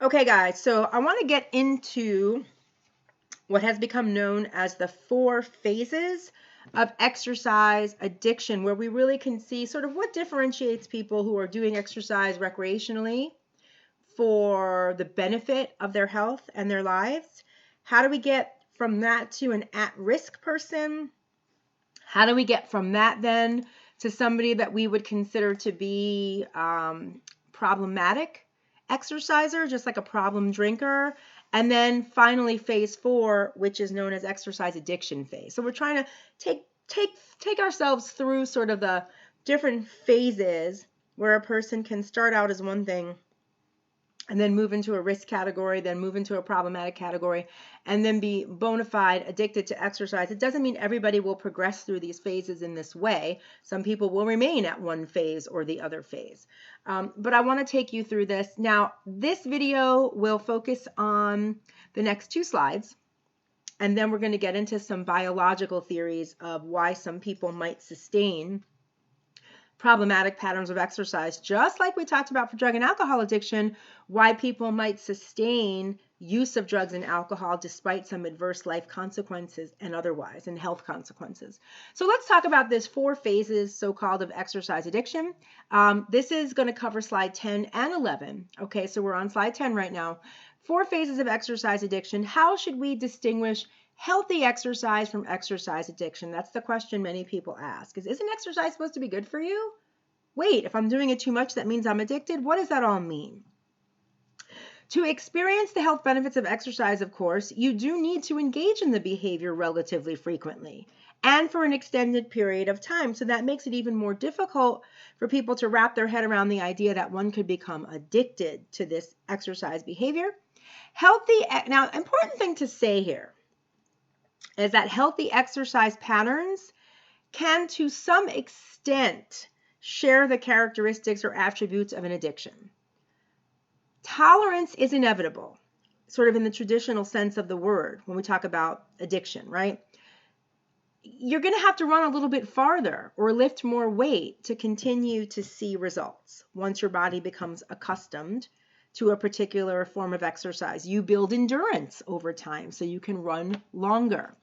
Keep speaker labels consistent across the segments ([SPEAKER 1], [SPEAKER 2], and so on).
[SPEAKER 1] Okay, guys, so I want to get into what has become known as the 4 phases of exercise addiction, where we really can see sort of what differentiates people who are doing exercise recreationally for the benefit of their health and their lives. How do we get from that to an at-risk person? How do we get from that then to somebody that we would consider to be problematic exerciser, just like a problem drinker? And then finally, phase 4, which is known as exercise addiction phase. So we're trying to take ourselves through sort of the different phases where a person can start out as one thing and then move into a risk category, then move into a problematic category, and then be bona fide addicted to exercise. It doesn't mean everybody will progress through these phases in this way. Some people will remain at one phase or the other phase. But I want to take you through this. Now, this video will focus on the next 2 slides, and then we're going to get into some biological theories of why some people might sustain problematic patterns of exercise, just like we talked about for drug and alcohol addiction, why people might sustain use of drugs and alcohol despite some adverse life consequences and otherwise, and health consequences. So let's talk about this 4 phases, so-called, of exercise addiction. This is going to cover slide 10 and 11. Okay, so we're on slide 10 right now. 4 phases of exercise addiction. How should we distinguish healthy exercise from exercise addiction? That's the question many people ask. Isn't exercise supposed to be good for you? Wait, if I'm doing it too much, that means I'm addicted? What does that all mean? To experience the health benefits of exercise, of course, you do need to engage in the behavior relatively frequently and for an extended period of time. So that makes it even more difficult for people to wrap their head around the idea that one could become addicted to this exercise behavior. Now, important thing to say here is that healthy exercise patterns can, to some extent, share the characteristics or attributes of an addiction. Tolerance is inevitable, sort of in the traditional sense of the word when we talk about addiction, right? You're going to have to run a little bit farther or lift more weight to continue to see results once your body becomes accustomed to a particular form of exercise. You build endurance over time so you can run longer.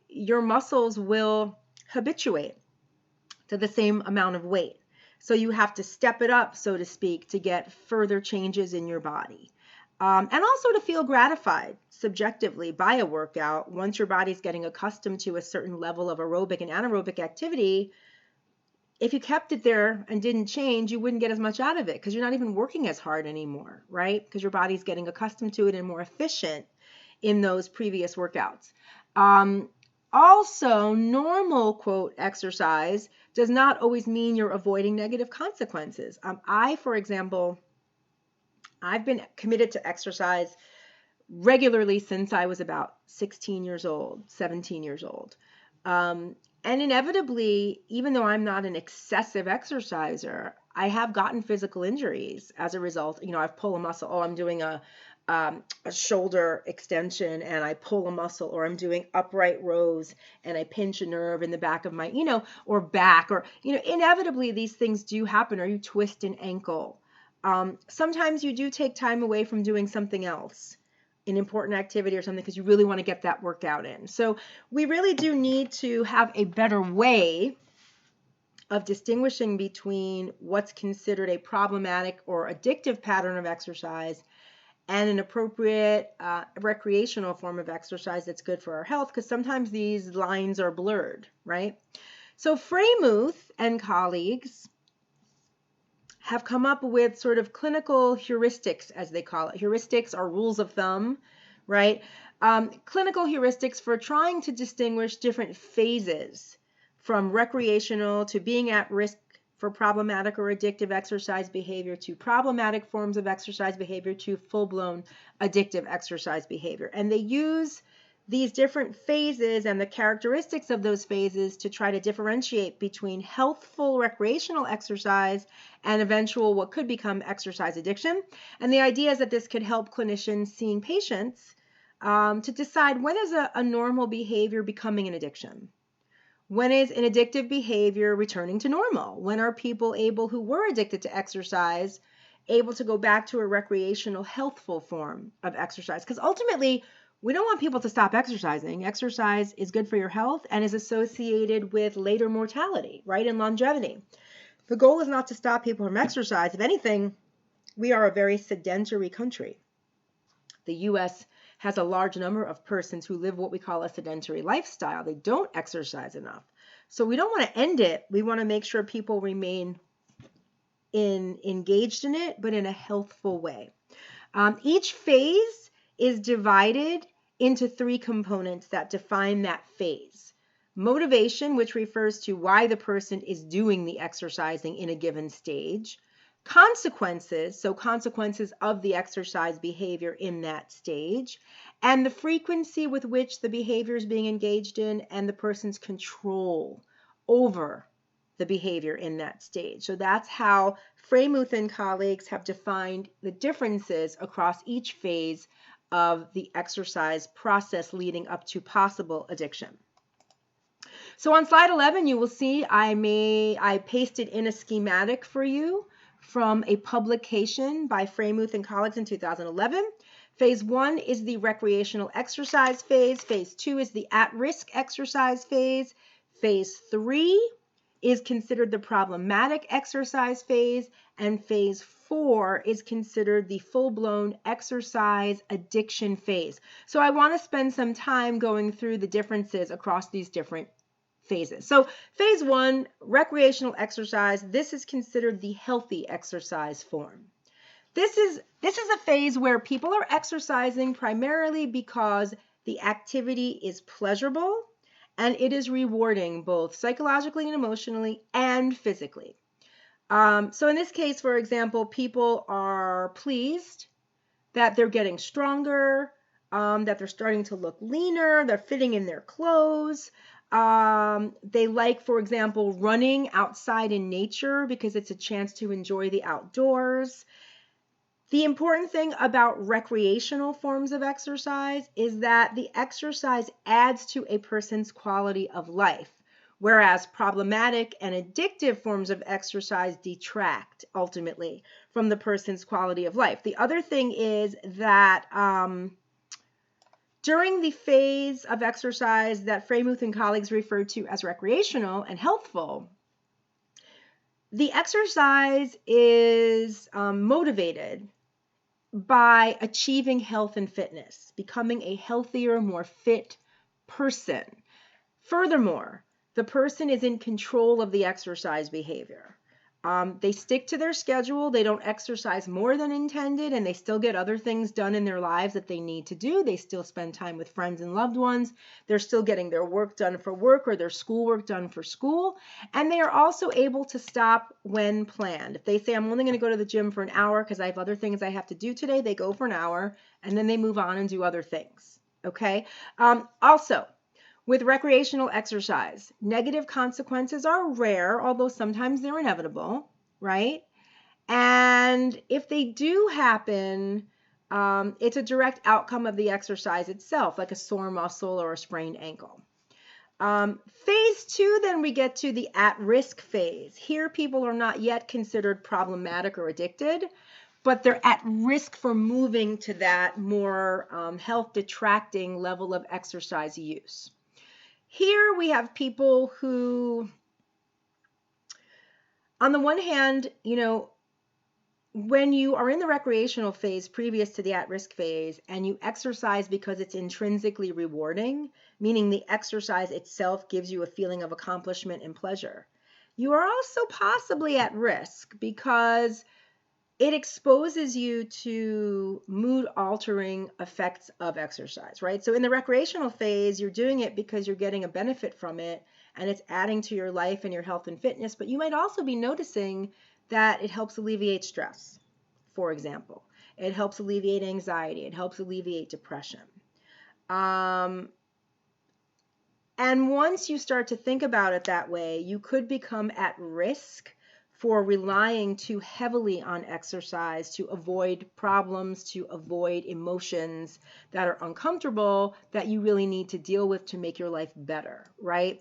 [SPEAKER 1] Your muscles will habituate to the same amount of weight. So you have to step it up, so to speak, to get further changes in your body. And also to feel gratified subjectively by a workout. Once your body's getting accustomed to a certain level of aerobic and anaerobic activity, if you kept it there and didn't change, you wouldn't get as much out of it because you're not even working as hard anymore, right? Because your body's getting accustomed to it and more efficient in those previous workouts. Also, normal, quote, exercise does not always mean you're avoiding negative consequences. For example, I've been committed to exercise regularly since I was about 16 years old, 17 years old. And inevitably, even though I'm not an excessive exerciser, I have gotten physical injuries as a result. I've pulled a muscle. Oh, I'm doing a shoulder extension and I pull a muscle, or I'm doing upright rows and I pinch a nerve in the back of my, or back, or, inevitably these things do happen, or you twist an ankle. Sometimes you do take time away from doing something else, an important activity or something, because you really want to get that workout in. So we really do need to have a better way of distinguishing between what's considered a problematic or addictive pattern of exercise and an appropriate recreational form of exercise that's good for our health, because sometimes these lines are blurred, right? So Freymuth and colleagues have come up with sort of clinical heuristics, as they call it. Heuristics are rules of thumb, right? Clinical heuristics for trying to distinguish different phases from recreational to being at risk for problematic or addictive exercise behavior, to problematic forms of exercise behavior, to full-blown addictive exercise behavior. And they use these different phases and the characteristics of those phases to try to differentiate between healthful recreational exercise and eventual what could become exercise addiction. And the idea is that this could help clinicians seeing patients to decide, when is a normal behavior becoming an addiction? When is an addictive behavior returning to normal? When are people who were addicted to exercise able to go back to a recreational, healthful form of exercise. Because ultimately, we don't want people to stop exercising. Exercise is good for your health and is associated with later mortality, right, and longevity. The goal is not to stop people from exercise. If anything, we are a very sedentary country. The U.S. has a large number of persons who live what we call a sedentary lifestyle. They don't exercise enough. So we don't want to end it. We want to make sure people remain engaged in it, but in a healthful way. Each phase is divided into 3 components that define that phase. Motivation, which refers to why the person is doing the exercising in a given stage. Consequences, so consequences of the exercise behavior in that stage. And the frequency with which the behavior is being engaged in and the person's control over the behavior in that stage. So that's how Freymuth and colleagues have defined the differences across each phase of the exercise process leading up to possible addiction. So on slide 11, you will see I pasted in a schematic for you from a publication by Freymuth and colleagues in 2011. Phase 1 is the recreational exercise phase. Phase 2 is the at-risk exercise phase. Phase 3 is considered the problematic exercise phase, and phase 4 is considered the full-blown exercise addiction phase. So I want to spend some time going through the differences across these different phases. So phase 1, recreational exercise, this is considered the healthy exercise form. This is a phase where people are exercising primarily because the activity is pleasurable and it is rewarding both psychologically and emotionally and physically. So in this case, for example, people are pleased that they're getting stronger, that they're starting to look leaner, they're fitting in their clothes. They like, for example, running outside in nature because it's a chance to enjoy the outdoors. The important thing about recreational forms of exercise is that the exercise adds to a person's quality of life, whereas problematic and addictive forms of exercise detract ultimately from the person's quality of life. The other thing is that during the phase of exercise that Freymuth and colleagues referred to as recreational and healthful, the exercise is motivated by achieving health and fitness, becoming a healthier, more fit person. Furthermore, the person is in control of the exercise behavior. They stick to their schedule, they don't exercise more than intended, and they still get other things done in their lives that they need to do. They still spend time with friends and loved ones. They're still getting their work done for work or their schoolwork done for school. And they are also able to stop when planned. If they say, I'm only going to go to the gym for an hour because I have other things I have to do today, they go for an hour and then they move on and do other things. Okay? Also, with recreational exercise, negative consequences are rare, although sometimes they're inevitable, right? And if they do happen, it's a direct outcome of the exercise itself, like a sore muscle or a sprained ankle. Phase 2, then we get to the at-risk phase. Here, people are not yet considered problematic or addicted, but they're at risk for moving to that more health-detracting level of exercise use. Here we have people who, on the one hand, when you are in the recreational phase previous to the at-risk phase and you exercise because it's intrinsically rewarding, meaning the exercise itself gives you a feeling of accomplishment and pleasure, you are also possibly at risk because it exposes you to mood-altering effects of exercise, right? So in the recreational phase, you're doing it because you're getting a benefit from it, and it's adding to your life and your health and fitness, but you might also be noticing that it helps alleviate stress, for example. It helps alleviate anxiety. It helps alleviate depression. And once you start to think about it that way, you could become at risk for relying too heavily on exercise to avoid problems, to avoid emotions that are uncomfortable that you really need to deal with to make your life better, right?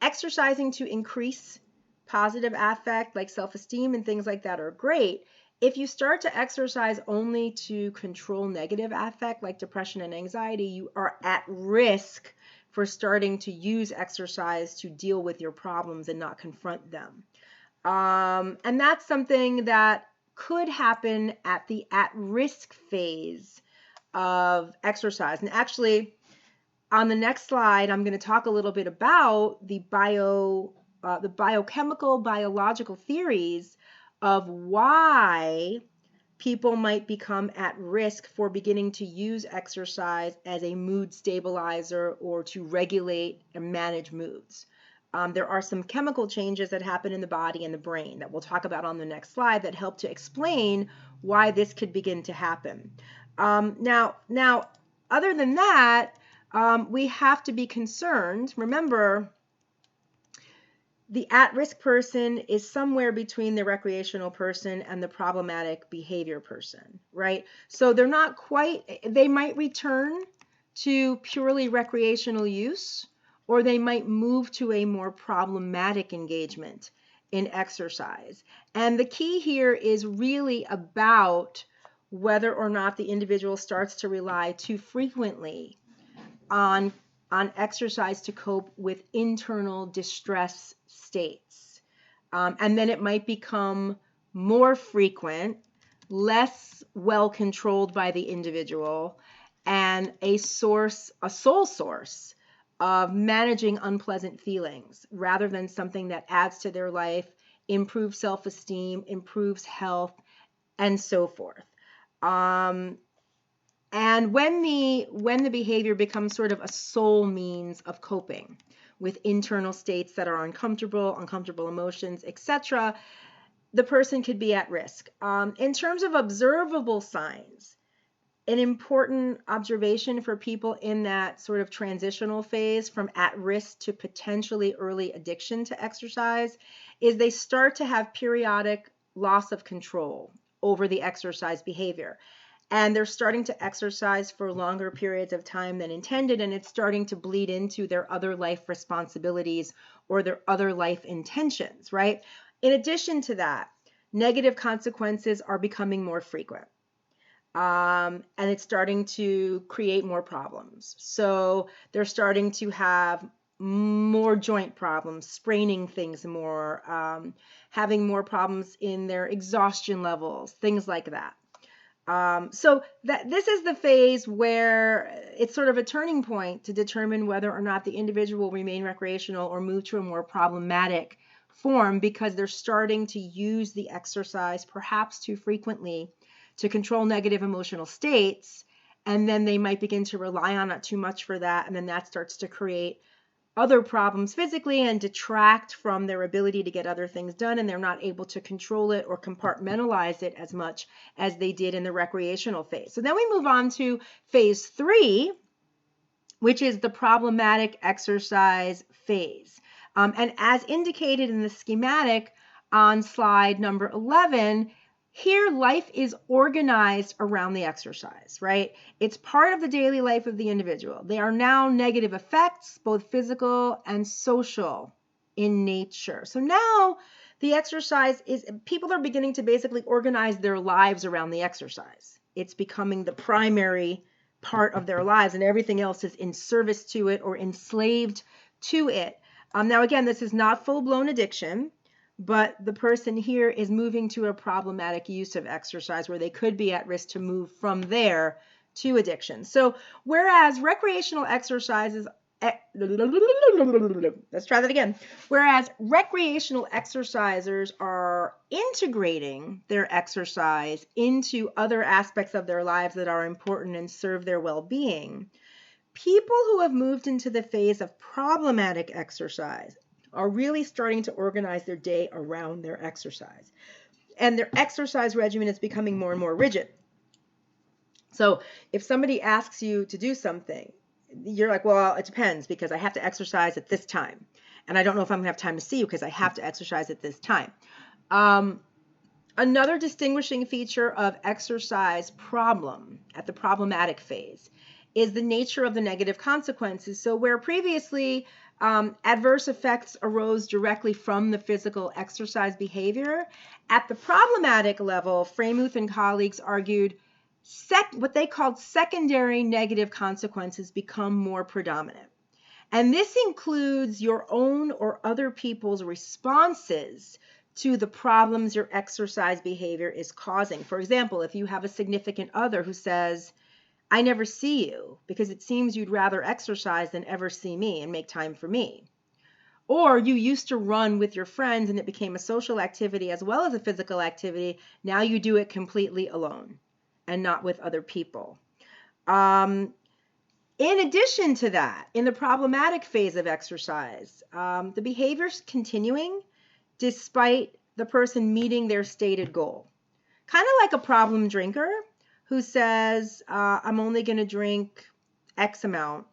[SPEAKER 1] Exercising to increase positive affect like self-esteem and things like that are great. If you start to exercise only to control negative affect like depression and anxiety, you are at risk for starting to use exercise to deal with your problems and not confront them. And that's something that could happen at the at-risk phase of exercise. And actually, on the next slide, I'm going to talk a little bit about the biochemical, biological theories of why people might become at risk for beginning to use exercise as a mood stabilizer or to regulate and manage moods. There are some chemical changes that happen in the body and the brain that we'll talk about on the next slide that help to explain why this could begin to happen. Now, other than that, we have to be concerned. Remember, the at-risk person is somewhere between the recreational person and the problematic behavior person, right? So they're not quite, they might return to purely recreational use, or they might move to a more problematic engagement in exercise. And the key here is really about whether or not the individual starts to rely too frequently on exercise to cope with internal distress states. And then it might become more frequent, less well controlled by the individual, and a sole source of managing unpleasant feelings rather than something that adds to their life, improves self-esteem, improves health, and so forth. And when the behavior becomes sort of a sole means of coping with internal states that are uncomfortable emotions, etc., the person could be at risk. In terms of observable signs, an important observation for people in that sort of transitional phase from at risk to potentially early addiction to exercise is they start to have periodic loss of control over the exercise behavior. And they're starting to exercise for longer periods of time than intended, and it's starting to bleed into their other life responsibilities or their other life intentions, right? In addition to that, negative consequences are becoming more frequent. And it's starting to create more problems. So they're starting to have more joint problems, spraining things more, having more problems in their exhaustion levels, things like that. So this is the phase where it's sort of a turning point to determine whether or not the individual will remain recreational or move to a more problematic form, because they're starting to use the exercise perhaps too frequently to control negative emotional states, and then they might begin to rely on it too much for that, and then that starts to create other problems physically and detract from their ability to get other things done, and they're not able to control it or compartmentalize it as much as they did in the recreational phase. So then we move on to phase 3, which is the problematic exercise phase. And as indicated in the schematic on slide number 11, here, life is organized around the exercise, right? It's part of the daily life of the individual. They are now negative effects, both physical and social in nature. So now the exercise people are beginning to basically organize their lives around the exercise. It's becoming the primary part of their lives, and everything else is in service to it or enslaved to it. Now, again, this is not full-blown addiction, but the person here is moving to a problematic use of exercise where they could be at risk to move from there to addiction. So whereas recreational exercises, let's try that again. Whereas recreational exercisers are integrating their exercise into other aspects of their lives that are important and serve their well-being, people who have moved into the phase of problematic exercise are really starting to organize their day around their exercise. And their exercise regimen is becoming more and more rigid. So if somebody asks you to do something, you're like, well, it depends because I have to exercise at this time. And I don't know if I'm going to have time to see you because I have to exercise at this time. Another distinguishing feature of exercise problem at the problematic phase is the nature of the negative consequences. So where previously Adverse effects arose directly from the physical exercise behavior. At the problematic level, Freymuth and colleagues argued what they called secondary negative consequences become more predominant. And this includes your own or other people's responses to the problems your exercise behavior is causing. For example, if you have a significant other who says, I never see you because it seems you'd rather exercise than ever see me and make time for me. Or you used to run with your friends and it became a social activity as well as a physical activity. Now you do it completely alone and not with other people. In addition to that, in the problematic phase of exercise, the behavior's continuing despite the person meeting their stated goal. Kind of like a problem drinker who says, I'm only going to drink X amount,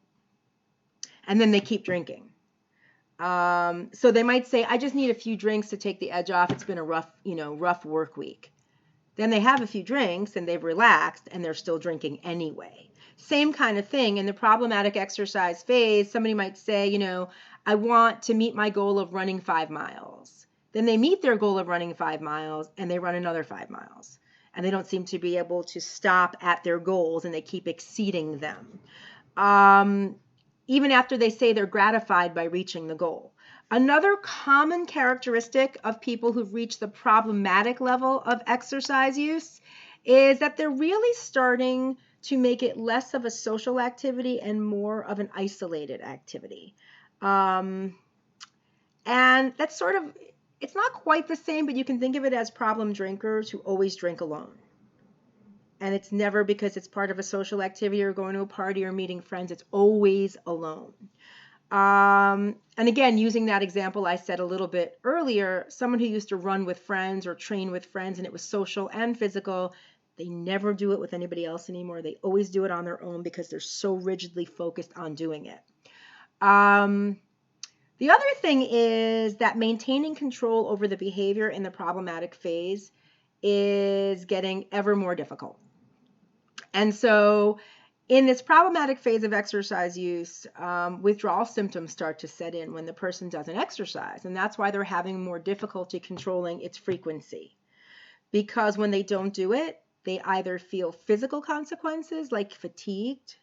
[SPEAKER 1] and then they keep drinking. So they might say, I just need a few drinks to take the edge off. It's been a rough work week. Then they have a few drinks and they've relaxed and they're still drinking anyway. Same kind of thing in the problematic exercise phase. Somebody might say, I want to meet my goal of running 5 miles. Then they meet their goal of running 5 miles and they run another 5 miles. And they don't seem to be able to stop at their goals and they keep exceeding them. Even after they say they're gratified by reaching the goal. Another common characteristic of people who've reached the problematic level of exercise use is that they're really starting to make it less of a social activity and more of an isolated activity. And that's it's not quite the same, but you can think of it as problem drinkers who always drink alone. And it's never because it's part of a social activity or going to a party or meeting friends. It's always alone. And again, using that example I said a little bit earlier, someone who used to run with friends or train with friends and it was social and physical, they never do it with anybody else anymore. They always do it on their own because they're so rigidly focused on doing it. The other thing is that maintaining control over the behavior in the problematic phase is getting ever more difficult. And so in this problematic phase of exercise use, withdrawal symptoms start to set in when the person doesn't exercise. And that's why they're having more difficulty controlling its frequency. Because when they don't do it, they either feel physical consequences like fatigued,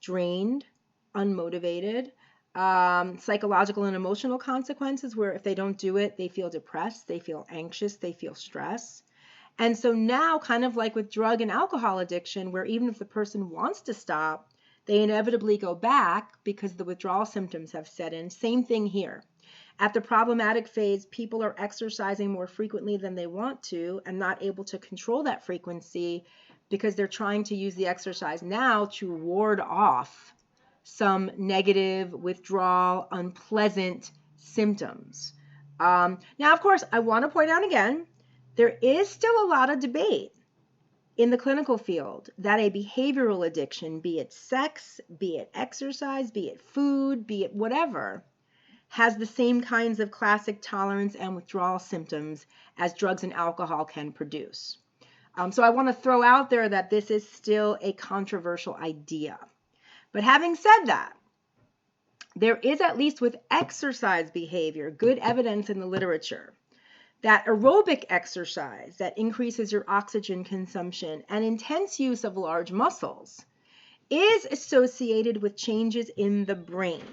[SPEAKER 1] drained, unmotivated, psychological and emotional consequences where if they don't do it, they feel depressed, they feel anxious, they feel stress. And so now, kind of like with drug and alcohol addiction, where even if the person wants to stop, they inevitably go back because the withdrawal symptoms have set in. Same thing here. At the problematic phase, people are exercising more frequently than they want to and not able to control that frequency because they're trying to use the exercise now to ward off some negative withdrawal, unpleasant symptoms. Now, of course, I want to point out again, there is still a lot of debate in the clinical field that a behavioral addiction, be it sex, be it exercise, be it food, be it whatever, has the same kinds of classic tolerance and withdrawal symptoms as drugs and alcohol can produce. So I want to throw out there that this is still a controversial idea. But having said that, there is, at least with exercise behavior, good evidence in the literature that aerobic exercise that increases your oxygen consumption and intense use of large muscles is associated with changes in the brain,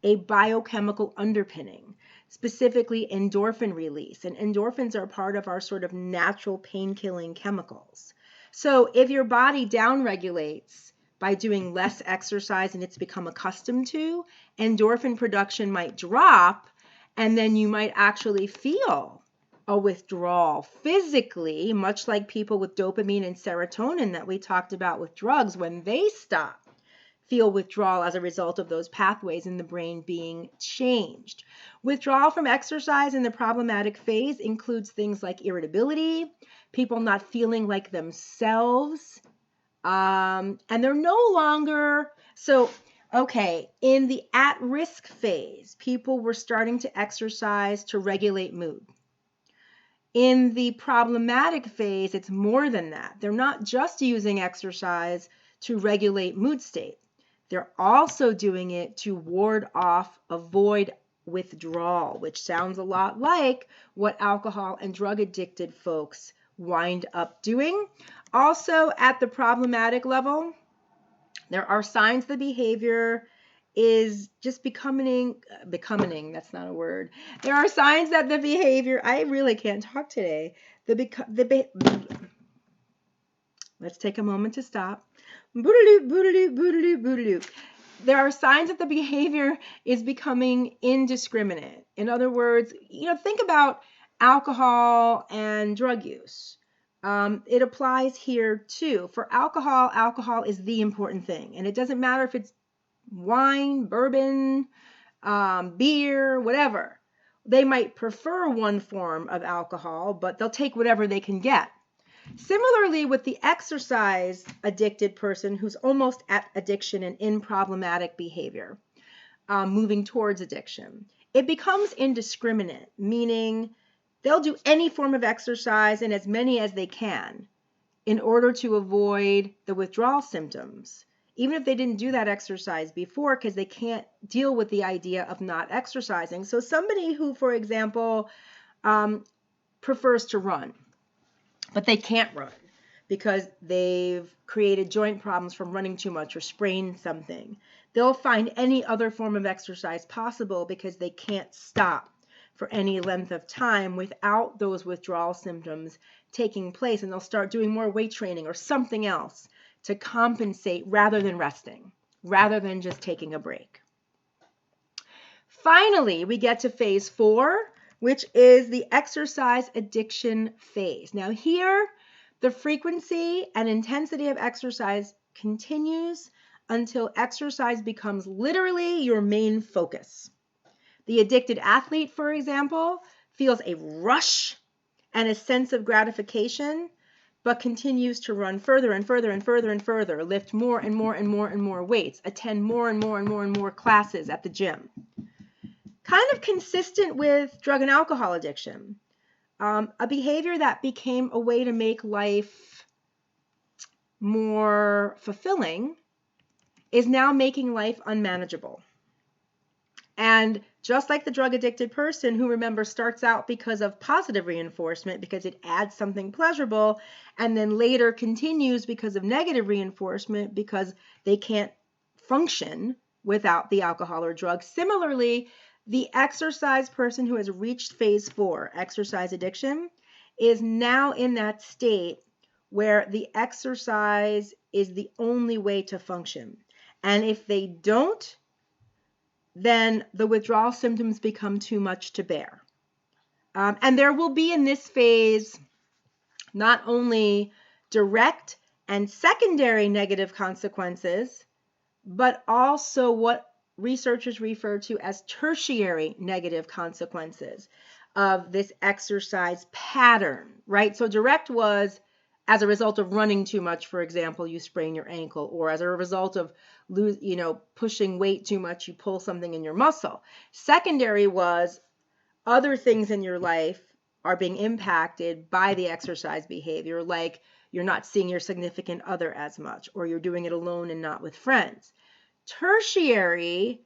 [SPEAKER 1] a biochemical underpinning, specifically endorphin release. And endorphins are part of our sort of natural pain-killing chemicals. So if your body downregulates by doing less exercise and it's become accustomed to, endorphin production might drop, and then you might actually feel a withdrawal physically, much like people with dopamine and serotonin that we talked about with drugs. When they stop, feel withdrawal as a result of those pathways in the brain being changed. Withdrawal from exercise in the problematic phase includes things like irritability, people not feeling like themselves, and they're no longer, in the at-risk phase, people were starting to exercise to regulate mood. In the problematic phase, it's more than that. They're not just using exercise to regulate mood state. They're also doing it to ward off, avoid withdrawal, which sounds a lot like what alcohol and drug addicted folks wind up doing. Also, at the problematic level, there are signs the behavior is just becoming, that's not a word. There are signs that the behavior, I really can't talk today. Let's take a moment to stop. Boodaloo, boodaloo, boodaloo, boodaloo. There are signs that the behavior is becoming indiscriminate. In other words, think about alcohol and drug use. It applies here too. For alcohol, alcohol is the important thing. And it doesn't matter if it's wine, bourbon, beer, whatever. They might prefer one form of alcohol, but they'll take whatever they can get. Similarly, with the exercise addicted person who's almost at addiction and in problematic behavior, moving towards addiction, it becomes indiscriminate, meaning they'll do any form of exercise and as many as they can in order to avoid the withdrawal symptoms, even if they didn't do that exercise before, because they can't deal with the idea of not exercising. So somebody who, for example, prefers to run, but they can't run because they've created joint problems from running too much or sprained something, they'll find any other form of exercise possible because they can't stop for any length of time without those withdrawal symptoms taking place, and they'll start doing more weight training or something else to compensate rather than resting, rather than just taking a break. Finally, we get to phase 4, which is the exercise addiction phase. Now here, the frequency and intensity of exercise continues until exercise becomes literally your main focus. The addicted athlete, for example, feels a rush and a sense of gratification, but continues to run further and further and further and further, lift more and more and more and more weights, attend more and more and more and more classes at the gym. Kind of consistent with drug and alcohol addiction, a behavior that became a way to make life more fulfilling is now making life unmanageable. And just like the drug addicted person who, remember, starts out because of positive reinforcement, because it adds something pleasurable, and then later continues because of negative reinforcement because they can't function without the alcohol or drug. Similarly, the exercise person who has reached phase 4, exercise addiction, is now in that state where the exercise is the only way to function. And if they don't, then the withdrawal symptoms become too much to bear. And there will be in this phase not only direct and secondary negative consequences, but also what researchers refer to as tertiary negative consequences of this exercise pattern, right? So direct was as a result of running too much, for example, you sprain your ankle, or as a result of pushing weight too much, you pull something in your muscle. Secondary was other things in your life are being impacted by the exercise behavior, like you're not seeing your significant other as much, or you're doing it alone and not with friends. Tertiary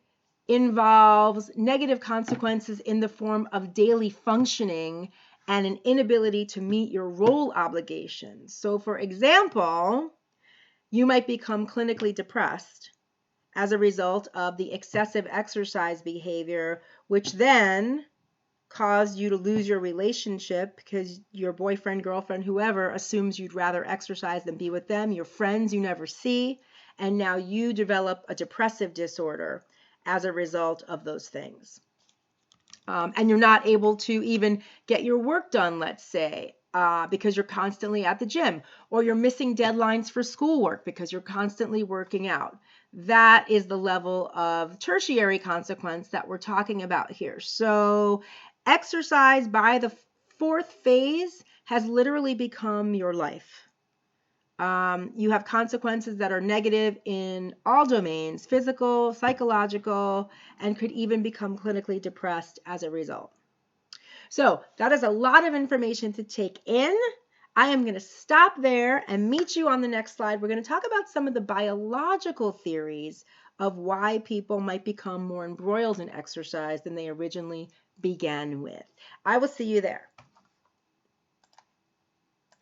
[SPEAKER 1] involves negative consequences in the form of daily functioning and an inability to meet your role obligations. So, for example, you might become clinically depressed as a result of the excessive exercise behavior, which then caused you to lose your relationship because your boyfriend, girlfriend, whoever assumes you'd rather exercise than be with them, your friends you never see, and now you develop a depressive disorder as a result of those things. And you're not able to even get your work done, let's say, because you're constantly at the gym, or you're missing deadlines for schoolwork because you're constantly working out. That is the level of tertiary consequence that we're talking about here. So exercise by the 4th phase has literally become your life. You have consequences that are negative in all domains, physical, psychological, and could even become clinically depressed as a result. So that is a lot of information to take in. I am going to stop there and meet you on the next slide. We're going to talk about some of the biological theories of why people might become more embroiled in exercise than they originally began with. I will see you there.